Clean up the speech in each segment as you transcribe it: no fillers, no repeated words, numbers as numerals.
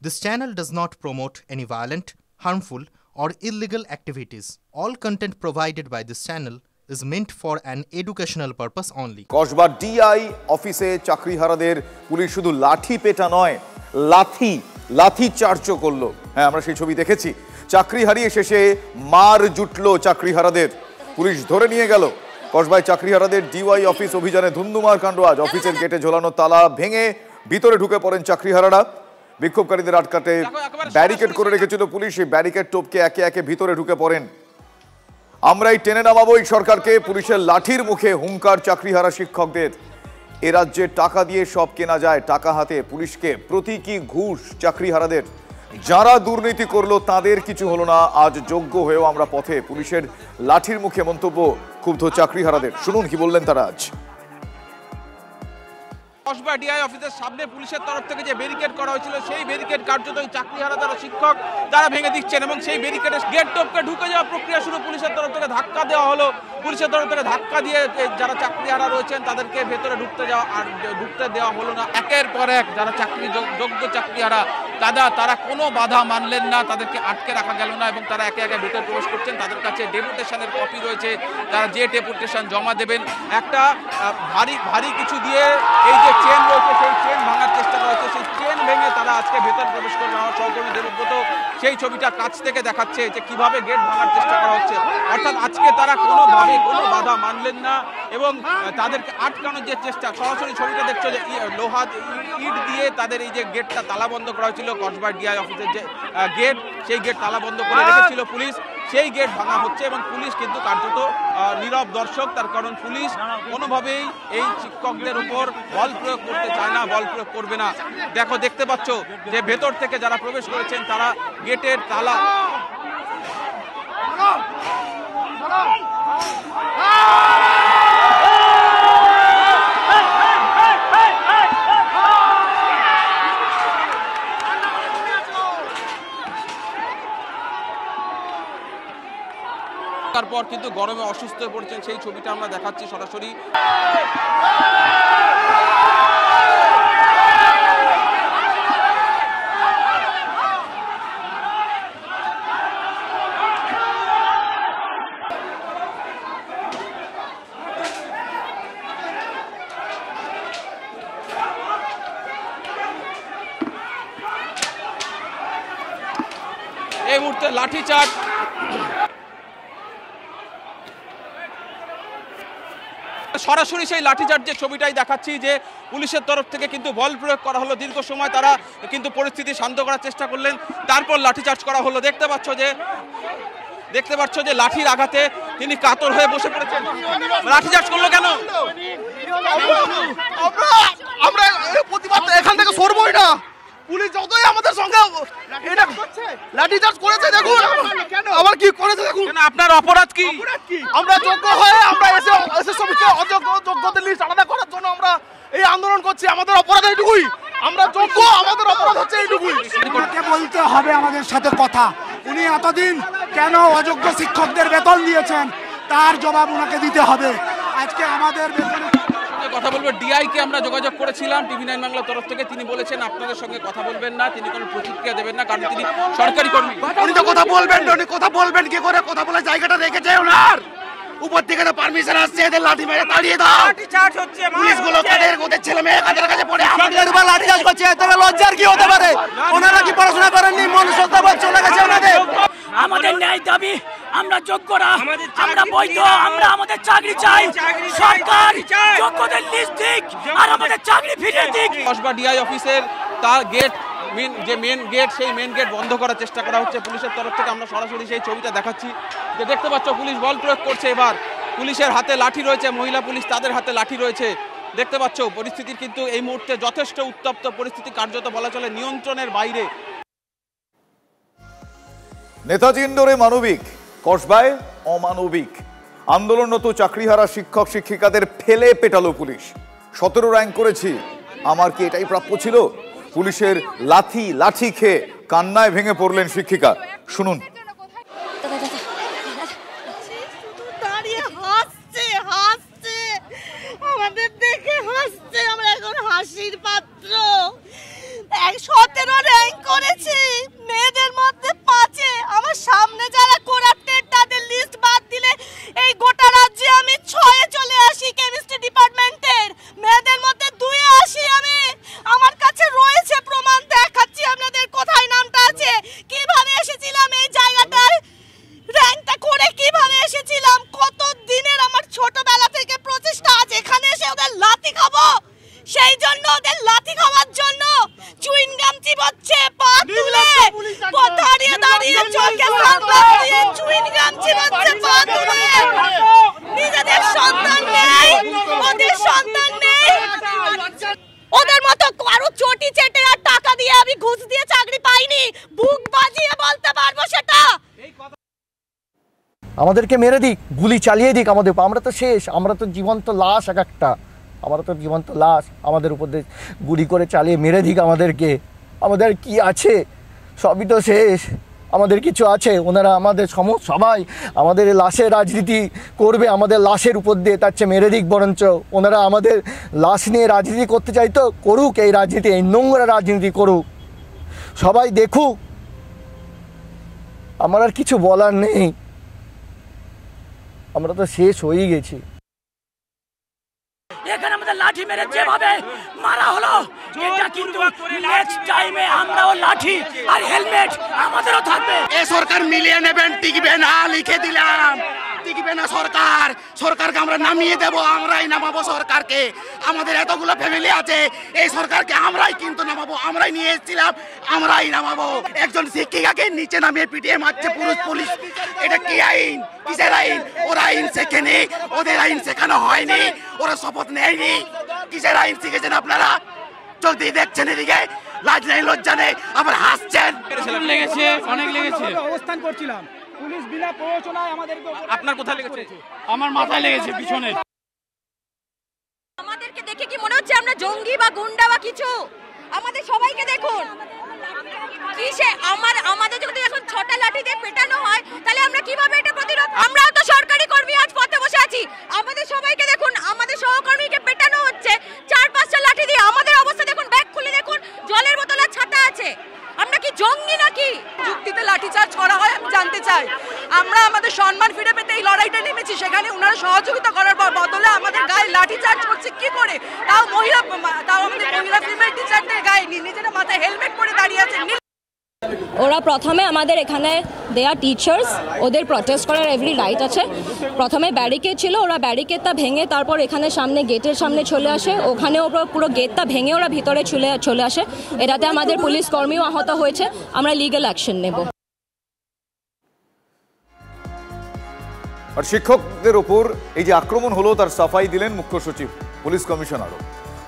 This channel does not promote any violent, harmful, or illegal activities. All content provided by this channel is meant for an educational purpose only. Kasba DI অফিসে চাকরিহারাদের police শুধু লাঠি পেটা নয়, লাঠি চার্জও করলো। হ্যাঁ, আমরা সেই ছবি দেখেছি। চাকরি হারিয়ে শেষে মার জুটলো চাকরিহারাদের, পুলিশ ধরে নিয়ে গেল। কসবায় চাকরিহারাদের ডিওয়াই অফিস অভিযানে ধুন্ধুমার কাণ্ড আজ। অফিসের গেটে ঝোলানো তালা ভেঙে ভিতরে ঢুকে পড়েন চাকরিহারারা। বিক্ষোভকারীদের আটকাতে ব্যারিকেড করে রেখেছিল পুলিশ, এই ব্যারিকেড টপকে একে একে ভিতরে ঢুকে পড়েন। আমরাই টেনে নামাবো এই সরকারকে, পুলিশের লাঠির মুখে হুঙ্কার চাকরিহারা শিক্ষকদের। এ রাজ্যে টাকা দিয়ে সব কেনা যায়, টাকা হাতে পুলিশকে প্রতীকী ঘুষ চাকরিহারাদের। যারা দুর্নীতি করলো তাদের কিছু হলো না, আজ যোগ্য হয়েও আমরা পথে। পুলিশের লাঠির মুখে মন্তব্য ক্ষুব্ধ চাকরিহারাদের। শুনুন কি বললেন তারা আজ। কসবা ডিআই অফিসের সামনে পুলিশের তরফ থেকে যে ব্যারিকেড করা হয়েছিল, সেই ব্যারিকেড কার্যত চাকরিহারা যারা শিক্ষক তারা ভেঙে দিচ্ছেন এবং সেই ব্যারিকেডের গেট টপকে ঢুকে যাওয়া প্রক্রিয়া শুরু। পুলিশের তরফ থেকে ধাক্কা দেওয়া হলো, পুলিশের তরফ থেকে ধাক্কা দিয়ে যারা চাকরিহারা রয়েছেন তাদেরকে ভেতরে ঢুকতে দেওয়া হলো না। একের পর এক যারা যোগ্য চাকরিহারা তারা কোনো বাধা মানলেন না, তাদেরকে আটকে রাখা গেল না এবং তারা একে একে ভেতরে প্রবেশ করছেন। তাদের কাছে ডেপুটেশনের কপি রয়েছে, তারা যে ডেপুটেশন জমা দেবেন একটা ভারী কিছু দিয়ে এই যে চেন রয়েছে সেই চেন ভাঙার চেষ্টা করা হচ্ছে। সেই চেন ভেঙে তারা আজকে ভেতর প্রবেশ করবে। আমার সহকর্মী দেবব্রত সেই ছবিটা কাছ থেকে দেখাচ্ছে যে কিভাবে গেট ভাঙার চেষ্টা করা হচ্ছে। অর্থাৎ আজকে তারা কোনোভাবে কোনো বাধা মানলেন না এবং তাদেরকে আটকানোর যে চেষ্টা, সরাসরি ছবিটা দেখছো যে লোহা ইট দিয়ে তাদের এই যে গেটটা তালা বন্ধ করা হয়েছিল। কসবা ডিআই অফিসের যে গেট, সেই গেট তালা বন্ধ করে রেখেছিল পুলিশ, সেই গেট ভাঙা হচ্ছে এবং পুলিশ কিন্তু কার্যত নীরব দর্শক। তার কারণ পুলিশ কোনোভাবেই এই শিক্ষকদের উপর বল প্রয়োগ করতে চায় না, বল প্রয়োগ করবে না। দেখতে পাচ্ছ যে ভেতর থেকে যারা প্রবেশ করেছেন তারা গেটের তালা তারপর কিন্তু গরমে অসুস্থ হয়ে পড়ছেন, সেই ছবিটা আমরা দেখাচ্ছি সরাসরি। এই মুহূর্তে লাঠিচার্জ, সরাসরি সেই লাঠিচার্জের ছবিটাই দেখাচ্ছি যে পুলিশের তরফ থেকে কিন্তু বল প্রয়োগ করা হলো। দীর্ঘ সময় তারা কিন্তু পরিস্থিতি শান্ত করার চেষ্টা করলেন, তারপর লাঠিচার্জ করা হলো। দেখতে পাচ্ছ যে লাঠির আঘাতে তিনি কাতর হয়ে বসে পড়েছেন। লাঠিচার্জ করলো কেন? আমরা প্রতিবাদ এখান থেকে সরবই না। পুলিশ যতই আমাদের সঙ্গে লাঠিচার্জ করেছে, দেখুন আবার কি করেছে দেখুন। আপনার অপরাধ কি? আমরা যোগ্য হয়ে আমরা এসে সবকে যোগ্যদের লিস্ট আলাদা করার জন্য আমরা এই আন্দোলন করছি। আমাদের অপরাধ এইটুকুই, আমরা যোগ্য, আমাদের অপরাধ হচ্ছে এইটুকুই। বলতে হবে আমাদের সাথে কথা। উনি এতদিন কেন অযোগ্য শিক্ষকদের বেতন দিয়েছেন তার জবাব ওনাকে দিতে হবে। আজকে আমাদের কথা বলবো ডিআই কে আমরা যোগাযোগ করেছিলাম টিভি9 বাংলার তরফ থেকে। তিনি বলেছেন আপনাদের সঙ্গে কথা বলবেন না, তিনি কোনো প্রতিক্রিয়া দেবেন না, কারণ তিনি সরকারি কর্মী। উনি তো কথা বলবেন না, উনি কথা বলবেন কি করে? কথা বলার জায়গাটা রেখেছে ওনার, উপর থেকে তো পারমিশন আসছে এদের লাঠি মেরে তাড়িয়ে দাও। লাঠিচার্জ হচ্ছে, পুলিশগুলো ওদের ছেলে মেয়ে কাছে পড়ে আমাদের উপর লাঠিচার্জ করছে। এতে লজ্জার কি হতে পারে? ওনারা কি পড়াশোনা করেননি? মনুষ্যত্ববোধ চলে গেছে ওনাদের। আমাদের ন্যায় দাবি, আমরা যোগ্যরা, আমরা বৈধ, আমরা আমাদের চাকরি চাই। সরকার যোগ্যদের লিস্ট দিক আর আমাদের চাকরি ফিরিয়ে দিক। কসবা ডিআই অফিসের তার গেট মেন গেট, সেই মেন গেট বন্ধ করার চেষ্টা করা হচ্ছে পুলিশের তরফ থেকে। আমরা সরাসরি সেই ছবিটা দেখাচ্ছি যে দেখতে পাচ্ছ পুলিশ বল প্রয়োগ করছে। এবার পুলিশের হাতে লাঠি রয়েছে, মহিলা পুলিশ তাদের হাতে লাঠি রয়েছে। দেখতে পাচ্ছ পরিস্থিতির কিন্তু এই মুহূর্তে যথেষ্ট উত্তপ্ত পরিস্থিতি, কার্যত বলা চলে নিয়ন্ত্রণের বাইরে। নেতাজি ইন্ডোরে মানবিক, কসবায় অমানবিক। আন্দোলনরত চাকরিহারা শিক্ষক শিক্ষিকাদের ফেলে পেটালো পুলিশ। 17 র্যাঙ্ক করেছি, আমার কি এটাই প্রাপ্য ছিল? পুলিশের লাঠি খেয়ে কান্নায় ভেঙে পড়লেন শিক্ষিকা। শুনুন। আমাদের দেখে হাসছে, আমরা এখন হাসির পাত্র। 17 র্যাঙ্ক করেছি। দাঁড়িয়ে পা তুলে দাঁড়িয়ে দাঁড়িয়ে চোখে সানগ্লাস দিয়ে চুইং গাম চিবাচ্ছে পা তুলে নিজেদের সন্তান নেই ওদের সন্তান নেই ওদের মতো কারো চটি চেটে আর টাকা দিয়ে আমি ঘুষ দিয়ে চাকরি পাইনি বুক বাজিয়ে বলতে পারবো সেটা আমাদেরকে মেরে দিক গুলি চালিয়ে দিক আমাদের আমরা তো শেষ আমরা তো জীবন্ত লাশ এক একটা আমরা তো জীবন্ত লাশ আমাদের উপর দিয়ে গুলি করে চালিয়ে মেরে দিক আমাদেরকে আমাদের কি আছে সবই তো শেষ আমাদের কিছু আছে ওনারা আমাদের সবাই আমাদের লাশের রাজনীতি করবে আমাদের লাশের উপর দিয়ে তার চেয়ে মেরে দিক বরঞ্চ ওনারা আমাদের লাশ নিয়ে রাজনীতি করতে চাইতো করুক এই রাজনীতি এই নোংরা রাজনীতি করুক সবাই দেখুক আমার আর কিছু বলার নেই আমরা তো শেষ হয়ে গেছি এখানে আমাদের লাঠি মেরে যেভাবে মারা হলো এটা কিন্তু নেক্সট টাইমে আমরাও লাঠি আর হেলমেট আমাদেরও থাকবে এই সরকার মিলিয়ে নেবেন টিকবে না লিখে দিলাম টিকবে না সরকারকে আমরা নামিয়ে দেব আমরাই নামাবো সরকারকে আমাদের এতগুলো ফ্যামিলি আছে এই সরকারকে আমরাই কিন্তু নামাবো আমরাই নিয়ে এসেছিলাম আমরাই নামাবো একজন শিক্ষিকাকে নিচে নামিয়ে পিটিয়ে মারছে পুলিশ এটা কি আইন কিসের আইন ওরা আইন শেখেনি ওদের আইন শেখানো হয়নি ওরা শপথ নেয়নি কিসের আইন শিখেছেন আপনারা চোখ দিয়ে দেখছেন এদিকে লাজ নেই লজ্জা নেই আবার হাসছেন লেগেছে অনেক লেগেছে অবস্থান করছিলাম পুলিশ বিনা প্ররোচনায় আমাদেরকে আপনার কোথায় লেগেছে আমার মাথায় লেগেছে পিছনে আমাদেরকে দেখে কি মনে হচ্ছে আমরা জঙ্গি বা গুন্ডা বা কিছু আমাদের সবাইকে দেখুন কিসে আমাদের যদি এখন 6টা লাঠি দিয়ে পেটানো হয় তাহলে আমরা কিভাবে এটা প্রতিরোধ আমরাও তো সরকারি কর্মী আজ পথে বসে আছি আমাদের সবাইকে দেখুন আমাদের সহকর্মীকে পেটানো হচ্ছে 4-5টা লাঠি দিয়ে আমাদের অবস্থা দেখুন ব্যাগ খুলে দেখুন জলের বোতল আর ছাতা আছে আমরা কি জঙ্গি নাকি যুক্তিতে লাঠিচার্জ করা হয় আমি জানতে চাই আমরা আমাদের সম্মান ফিরে পেতে এই লড়াইটা নেমেছি সেখানে ওনারা সহযোগিতা করার বদলে আমাদের গায়ে লাঠিচার্জ করছে কি করে তাও আমাদের মহিলা ফিমেল টিচারদের গায়ে নিজেরা মাথায় হেলমেট পরে দাঁড়িয়ে আছে ওরা প্রথমে আমাদের এখানে দেয়া টিচার্স ওদের প্রটেস্ট করার এভরি রাইট আছে প্রথমে ব্যারিকেড ছিল ওরা ব্যারিকেডটা ভেঙে তারপর এখানে সামনে গেটের সামনে চলে আসে ওখানে ওরা পুরো গেটটা ভেঙে ওরা ভিতরে চলে আসে এটাতে আমাদের পুলিশ কর্মীও আহত হয়েছে আমরা লিগ্যাল অ্যাকশন নেব আর শিক্ষকদের উপর এই যে আক্রমণ হলো তার সাফাই দিলেন মুখ্য সচিব পুলিশ কমিশনারও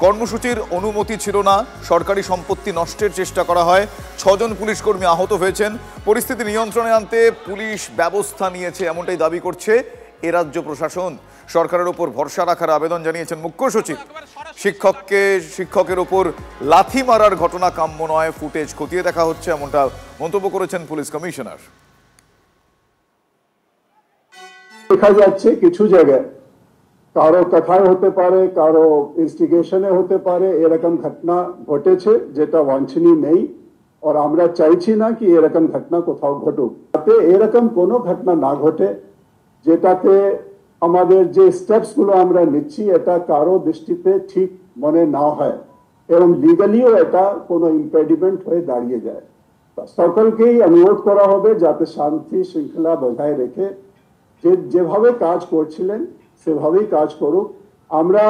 কর্মসূচির অনুমতি ছিল না সরকারি সম্পত্তি নষ্টের চেষ্টা করা হয় 6 জন পুলিশ কর্মী আহত হয়েছেন পরিস্থিতি নিয়ন্ত্রণে আনতে পুলিশ ব্যবস্থা নিয়েছে এমনটাই দাবি করছে এ রাজ্য প্রশাসন সরকারের উপর ভরসা রাখার আবেদন জানিয়েছেন মুখ্য সচিব শিক্ষকের উপর লাথি মারার ঘটনা কাম্য নয় ফুটেজ খতিয়ে দেখা হচ্ছে এমনটা মন্তব্য করেছেন পুলিশ কমিশনার দেখা যাচ্ছে কিছু জায়গায় কারো কথায় হতে পারে কারো ইনস্টিগেশনে হতে পারে এরকম ঘটনা ঘটেছে যেটা বাঞ্ছনীয় নেই আর আমরা চাইছি না কি এরকম ঘটনা কোথাও ঘটুক যাতে এরকম কোনো ঘটনা না ঘটে যেটাতে আমাদের যে স্টেপস গুলো আমরা নিচ্ছি এটা কারো দৃষ্টিতে ঠিক মনে না হয় এবং লিগালিও এটা কোনো ইম্পেডিমেন্ট হয়ে দাঁড়িয়ে যায় সকলকেই অনুরোধ করা হবে যাতে শান্তি শৃঙ্খলা বজায় রেখে যেভাবে কাজ করছিলেন সেভাবেই কাজ করুক আমরা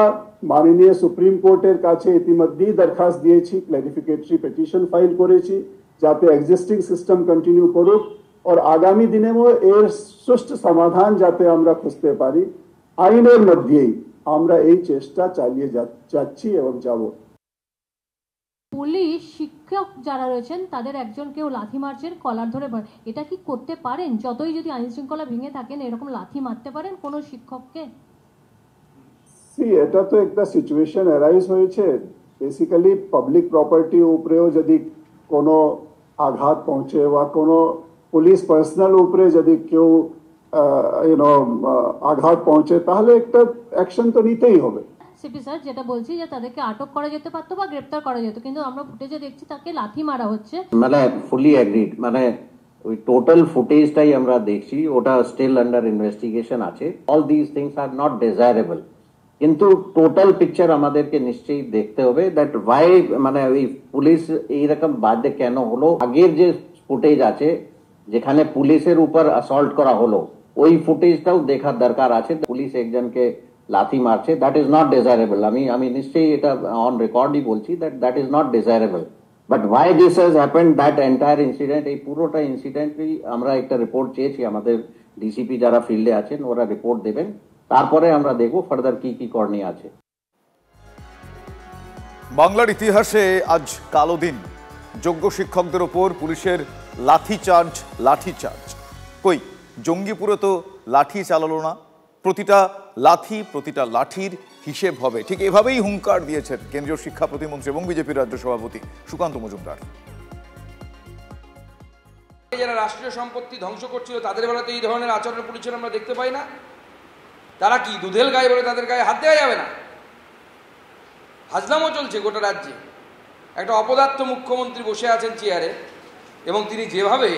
মাননীয় সুপ্রিম কোর্টের কাছে ইতিমধ্যেই দরখাস্ত দিয়েছি ক্ল্যারিফিকেটরি পিটিশন ফাইল করেছি যাতে এক্সিস্টিং সিস্টেম কন্টিনিউ করুক আর আগামী দিনেও এর সুষ্ঠু সমাধান যাতে আমরা খুঁজতে পারি আইনের মধ্যেই আমরা এই চেষ্টা চালিয়ে যাচ্ছি এবং যাব পুলিশ শিক্ষক যারা রয়েছেন তাদের একজন কেউ লাথি মারছেন কলার ধরে এটা কি করতে পারেন যতই যদি আইন শৃঙ্খলা ভেঙে থাকেন এরকম লাথি মারতে পারেন কোনো শিক্ষককে এটা তো একটা সিচুয়েশন অ্যারাইজ হয়েছে বেসিক্যালি পাবলিক প্রপার্টি উপরেও যদি কোনো আঘাত পৌঁছে বা কোনো পুলিশ পার্সোনাল উপরে যদি কেউ আঘাত পৌঁছে তাহলে একটা অ্যাকশন তো নিতেই হবে সিপি স্যার যেটা বলছি যে তাদেরকে আটক করা যেতে পারতো বা গ্রেফতার করা যেত কিন্তু আমরা ফুটেজে দেখছি তাকে লাথি মারা হচ্ছে মানে ফুলি এগ্রিড মানে ওই টোটাল ফুটেজটাই আমরা দেখছি ওটা স্টিল আন্ডার ইনভেস্টিগেশন আছে all this things are not desirable কিন্তু টোটাল পিকচার আমাদেরকে নিশ্চয়ই দেখতে হবে দ্যাট ওয়াই মানে ওই পুলিশ এইরকম বাদে কেন হলো আগের যে ফুটেজ আছে যেখানে পুলিশের উপর অ্যাসল্ট করা হলো ওই ফুটেজটাও দেখার দরকার আছে পুলিশ একজনকে লাথি মারছে দ্যাট ইজ নট ডিজায়ারেবল আমি নিশ্চয়ই এটা অন রেকর্ডই বলছি that is not desirable but why this has happened, that entire incident, এই পুরোটা ইনসিডেন্টই আমরা একটা রিপোর্ট চেয়েছি, আমাদের ডিসিপি যারা ফিল্ডে আছেন ওরা রিপোর্ট দেবেন, তারপরে আমরা দেখব ফার্দার কি কি করণীয় আছে। বাংলার ইতিহাসে আজ কালো দিন, যোগ্য শিক্ষকদের ওপর পুলিশের লাঠিচার্জ। কই জঙ্গিপুরে তো লাঠি চালালো না, প্রতিটা প্রতিটা লাঠির হিসেব হবে, ঠিক এভাবেই হুঙ্কার দিয়েছেন কেন্দ্রীয় শিক্ষা প্রতিমন্ত্রী এবং বিজেপির রাজ্য সভাপতি সুকান্ত মজুমদার। যারা রাষ্ট্রীয় সম্পত্তি ধ্বংস করছিল তাদের বেলাতে এই ধরনের আচরণ পুলিশের আমরা দেখতে পাই না। তারা কি দুধেল গায়ে বলে তাদের গায়ে হাত দেওয়া যাবে না? হাজলামও চলছে গোটা রাজ্যে। একটা অপদার্থ মুখ্যমন্ত্রী বসে আছেন চেয়ারে এবং তিনি যেভাবে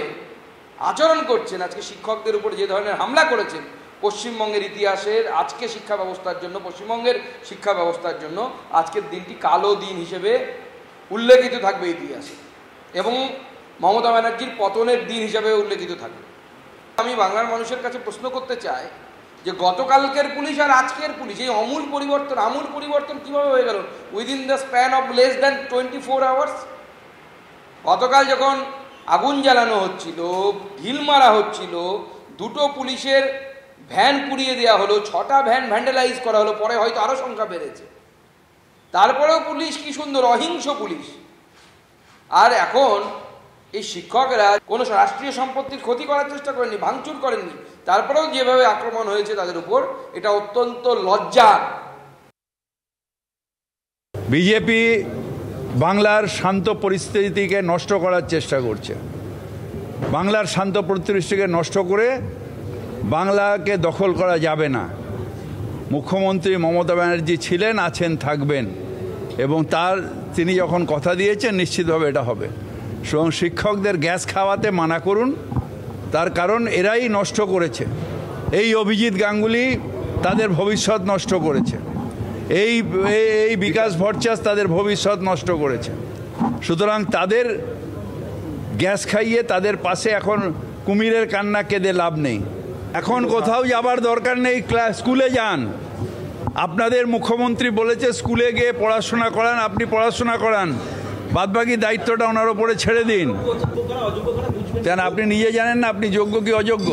আচরণ করছেন, আজকে শিক্ষকদের উপরে যে ধরনের হামলা করেছেন, পশ্চিমবঙ্গের ইতিহাসের আজকে শিক্ষা ব্যবস্থার জন্য, পশ্চিমবঙ্গের শিক্ষা ব্যবস্থার জন্য আজকের দিনটি কালো দিন হিসেবে উল্লেখিত থাকবে ইতিহাসে এবং মমতা ব্যানার্জির পতনের দিন হিসেবে উল্লেখিত থাকবে। আমি বাংলার মানুষের কাছে প্রশ্ন করতে চাই যে গতকালকের পুলিশ আর আজকের পুলিশ, এই আমূল পরিবর্তন কীভাবে হয়ে গেল within the span of less than 24 hours? গতকাল যখন আগুন জ্বালানো হচ্ছিল, ঢিল মারা হচ্ছিল, দুটো পুলিশের ভ্যান পুড়িয়ে দেওয়া হলো, 6টা ভ্যান ভ্যান্ডালাইজ করা হলো, পরে হয়তো আরও সংখ্যা বেড়েছে, তারপরেও পুলিশ কি সুন্দর অহিংস পুলিশ। আর এখন এই শিক্ষকরা কোনো রাষ্ট্রীয় সম্পত্তির ক্ষতি করার চেষ্টা করেননি, ভাঙচুর করেননি, তারপরেও যেভাবে আক্রমণ হয়েছে তাদের উপর, এটা অত্যন্ত লজ্জা। বিজেপি বাংলার শান্ত পরিস্থিতিকে নষ্ট করার চেষ্টা করছে। বাংলার শান্ত পরিস্থিতিকে নষ্ট করে বাংলাকে দখল করা যাবে না। মুখ্যমন্ত্রী মমতা ব্যানার্জি ছিলেন, আছেন, থাকবেন এবং তিনি যখন কথা দিয়েছেন নিশ্চিতভাবে এটা হবে। এবং শিক্ষকদের গ্যাস খাওয়াতে মানা করুন, তার কারণ এরাই নষ্ট করেছে। এই অভিজিৎ গাঙ্গুলি তাদের ভবিষ্যৎ নষ্ট করেছে, এই বিকাশ ভট্টাচার্য তাদের ভবিষ্যৎ নষ্ট করেছে। সুতরাং তাদের গ্যাস খাইয়ে তাদের পাশে এখন কুমিরের কান্না কেঁদে লাভ নেই। এখন কোথাও যাবার দরকার নেই, স্কুলে যান। আপনাদের মুখ্যমন্ত্রী বলেছে স্কুলে গিয়ে পড়াশোনা করান, আপনি পড়াশোনা করান, বাদবাকি দায়িত্বটা ওনার ওপরে ছেড়ে দিন। কেন আপনি নিজে জানেন না আপনি যোগ্য কি অযোগ্য?